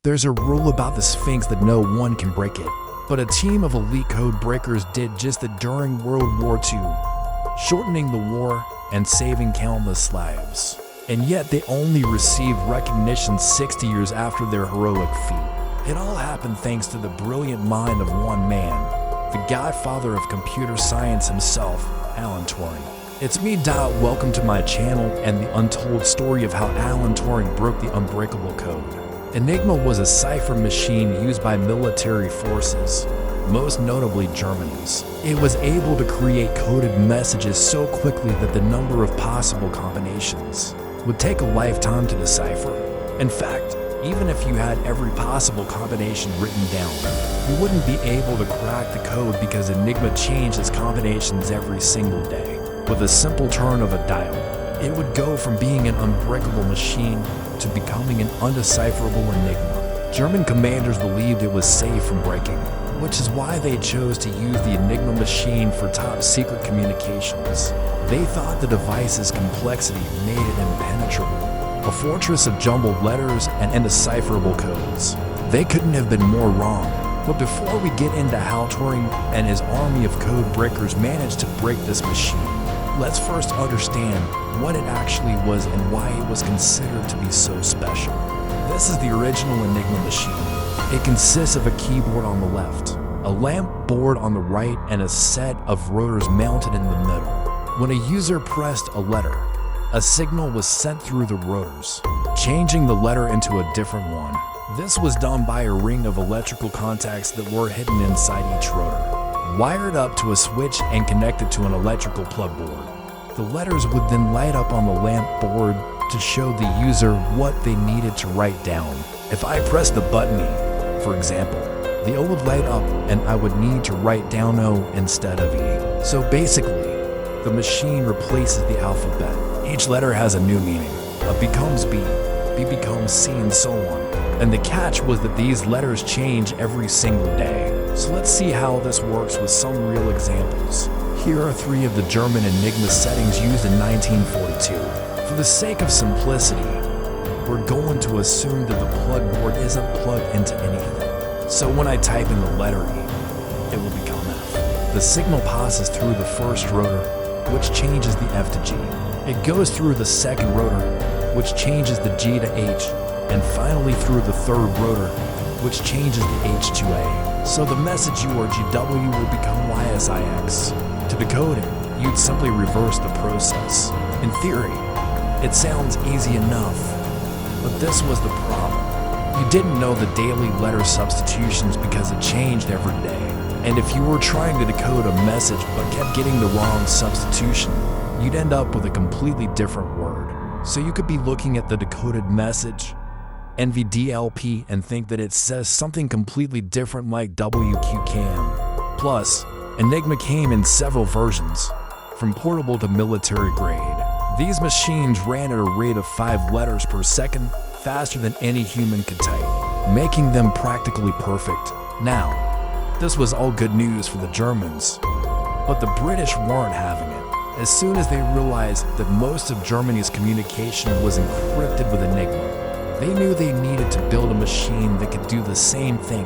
There's a rule about the Sphinx that no one can break it, but a team of elite code breakers did just that during World War II, shortening the war and saving countless lives. And yet they only received recognition 60 years after their heroic feat. It all happened thanks to the brilliant mind of one man, the godfather of computer science himself, Alan Turing. It's me, Dot. Welcome to my channel and the untold story of how Alan Turing broke the unbreakable code. Enigma was a cipher machine used by military forces, most notably Germany's. It was able to create coded messages so quickly that the number of possible combinations would take a lifetime to decipher. In fact, even if you had every possible combination written down, you wouldn't be able to crack the code because Enigma changed its combinations every single day. With a simple turn of a dial, it would go from being an unbreakable machine to becoming an undecipherable enigma. German commanders believed it was safe from breaking, which is why they chose to use the Enigma machine for top-secret communications. They thought the device's complexity made it impenetrable, a fortress of jumbled letters and indecipherable codes. They couldn't have been more wrong. But before we get into how Turing and his army of code breakers managed to break this machine, let's first understand what it actually was and why it was considered to be so special. This is the original Enigma machine. It consists of a keyboard on the left, a lamp board on the right, and a set of rotors mounted in the middle. When a user pressed a letter, a signal was sent through the rotors, changing the letter into a different one. This was done by a ring of electrical contacts that were hidden inside each rotor, wired up to a switch and connected to an electrical plug board. The letters would then light up on the lamp board to show the user what they needed to write down. If I pressed the button E, for example, the O would light up and I would need to write down O instead of E. So basically, the machine replaces the alphabet. Each letter has a new meaning. A becomes B, B becomes C, and so on. And the catch was that these letters change every single day. So let's see how this works with some real examples. Here are 3 of the German Enigma settings used in 1942. For the sake of simplicity, we're going to assume that the plug board isn't plugged into anything. So when I type in the letter E, it will become F. The signal passes through the first rotor, which changes the F to G. It goes through the second rotor, which changes the G to H, and finally through the third rotor, which changes the H to A. So the message U or GW will become YSIX. To decode it, you'd simply reverse the process. In theory, it sounds easy enough, but this was the problem. You didn't know the daily letter substitutions because it changed every day. And if you were trying to decode a message but kept getting the wrong substitution, you'd end up with a completely different word. So you could be looking at the decoded message, NVDLP, and think that it says something completely different like WQCAM. Plus, Enigma came in several versions, from portable to military grade. These machines ran at a rate of 5 letters per second, faster than any human could type, making them practically perfect. Now, this was all good news for the Germans, but the British weren't having it. As soon as they realized that most of Germany's communication was encrypted with Enigma, they knew they needed to build a machine that could do the same thing,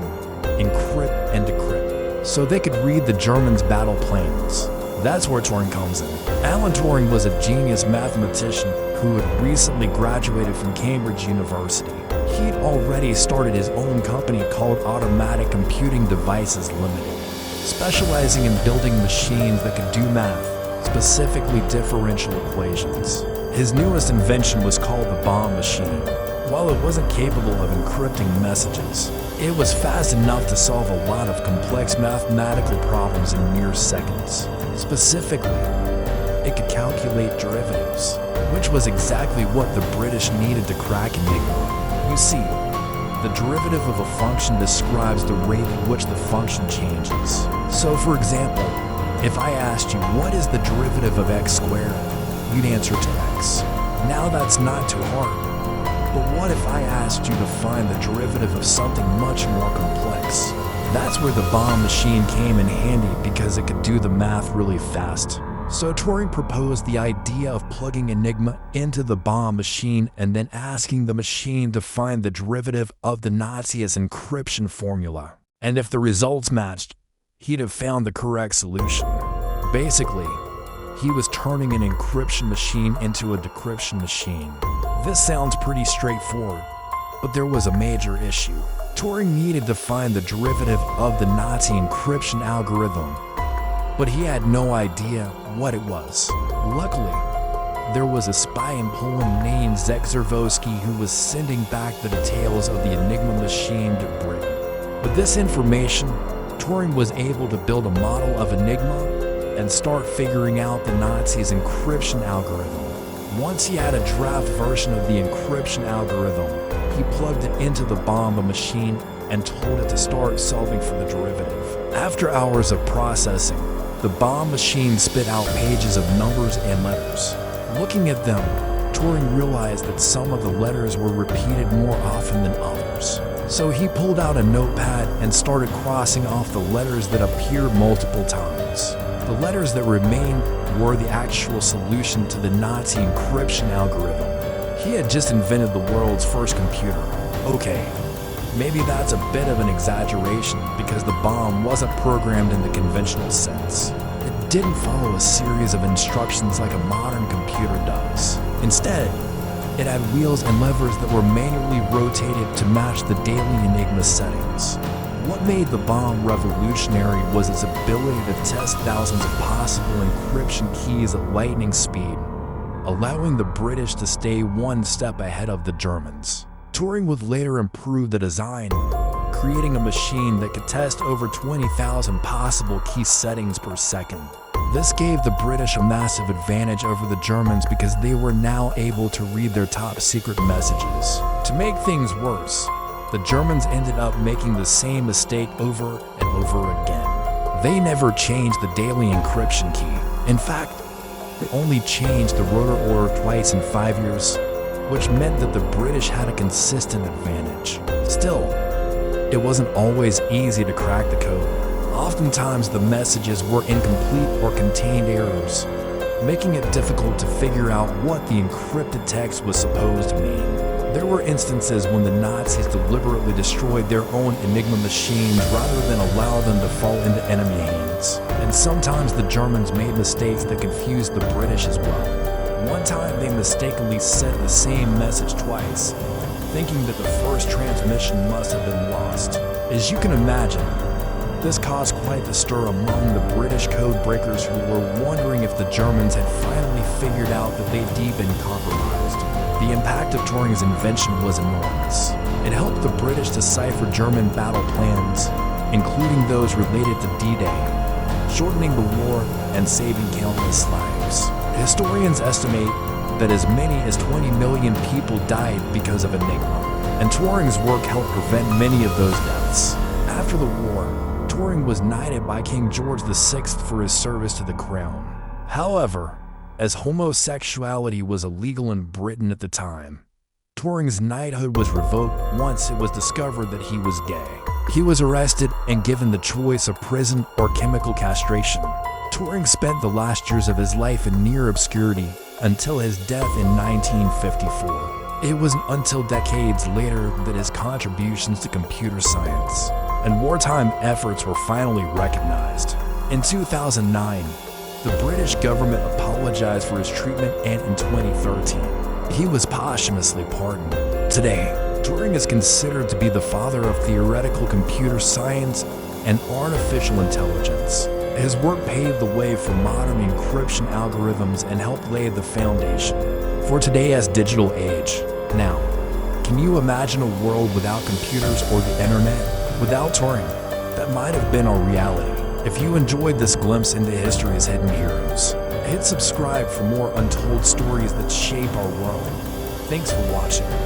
encrypt and decrypt, so they could read the Germans' battle plans. That's where Turing comes in. Alan Turing was a genius mathematician who had recently graduated from Cambridge University. He'd already started his own company called Automatic Computing Devices Limited, specializing in building machines that could do math, specifically differential equations. His newest invention was called the bomb machine. While it wasn't capable of encrypting messages, it was fast enough to solve a lot of complex mathematical problems in mere seconds. Specifically, it could calculate derivatives, which was exactly what the British needed to crack Enigma. You see, the derivative of a function describes the rate at which the function changes. So for example, if I asked you what is the derivative of x squared, you'd answer to x. Now that's not too hard. But what if I asked you to find the derivative of something much more complex? That's where the bomb machine came in handy because it could do the math really fast. So Turing proposed the idea of plugging Enigma into the bomb machine and then asking the machine to find the derivative of the Nazi's encryption formula. And if the results matched, he'd have found the correct solution. Basically, he was turning an encryption machine into a decryption machine. This sounds pretty straightforward, but there was a major issue. Turing needed to find the derivative of the Nazi encryption algorithm, but he had no idea what it was. Luckily, there was a spy in Poland named Zek-Zerwowski who was sending back the details of the Enigma machine to Britain. With this information, Turing was able to build a model of Enigma and start figuring out the Nazis' encryption algorithm. Once he had a draft version of the encryption algorithm, he plugged it into the bomb machine and told it to start solving for the derivative. After hours of processing, the bomb machine spit out pages of numbers and letters. Looking at them, Turing realized that some of the letters were repeated more often than others. So he pulled out a notepad and started crossing off the letters that appeared multiple times. The letters that remained were the actual solution to the Nazi encryption algorithm. He had just invented the world's first computer. Okay, maybe that's a bit of an exaggeration because the bomb wasn't programmed in the conventional sense. It didn't follow a series of instructions like a modern computer does. Instead, it had wheels and levers that were manually rotated to match the daily Enigma settings. What made the bomb revolutionary was its ability to test thousands of possible encryption keys at lightning speed, allowing the British to stay one step ahead of the Germans. Turing would later improve the design, creating a machine that could test over 20,000 possible key settings per second. This gave the British a massive advantage over the Germans because they were now able to read their top secret messages. To make things worse, the Germans ended up making the same mistake over and over again. They never changed the daily encryption key. In fact, they only changed the rotor order twice in 5 years, which meant that the British had a consistent advantage. Still, it wasn't always easy to crack the code. Oftentimes, the messages were incomplete or contained errors, making it difficult to figure out what the encrypted text was supposed to mean. There were instances when the Nazis deliberately destroyed their own Enigma machines rather than allow them to fall into enemy hands. And sometimes the Germans made mistakes that confused the British as well. One time they mistakenly sent the same message twice, thinking that the first transmission must have been lost. As you can imagine, this caused quite the stir among the British code breakers who were wondering if the Germans had finally figured out that they'd been compromised. The impact of Turing's invention was enormous. It helped the British decipher German battle plans, including those related to D-Day, shortening the war and saving countless lives. Historians estimate that as many as 20 million people died because of Enigma, and Turing's work helped prevent many of those deaths. After the war, Turing was knighted by King George VI for his service to the crown. However, as homosexuality was illegal in Britain at the time, Turing's knighthood was revoked once it was discovered that he was gay. He was arrested and given the choice of prison or chemical castration. Turing spent the last years of his life in near obscurity until his death in 1954. It wasn't until decades later that his contributions to computer science and wartime efforts were finally recognized. In 2009, the British government apologized for his treatment, and in 2013, he was posthumously pardoned. Today, Turing is considered to be the father of theoretical computer science and artificial intelligence. His work paved the way for modern encryption algorithms and helped lay the foundation for today's digital age. Now, can you imagine a world without computers or the internet? Without Turing, that might have been our reality. If you enjoyed this glimpse into history's hidden heroes, hit subscribe for more untold stories that shape our world. Thanks for watching.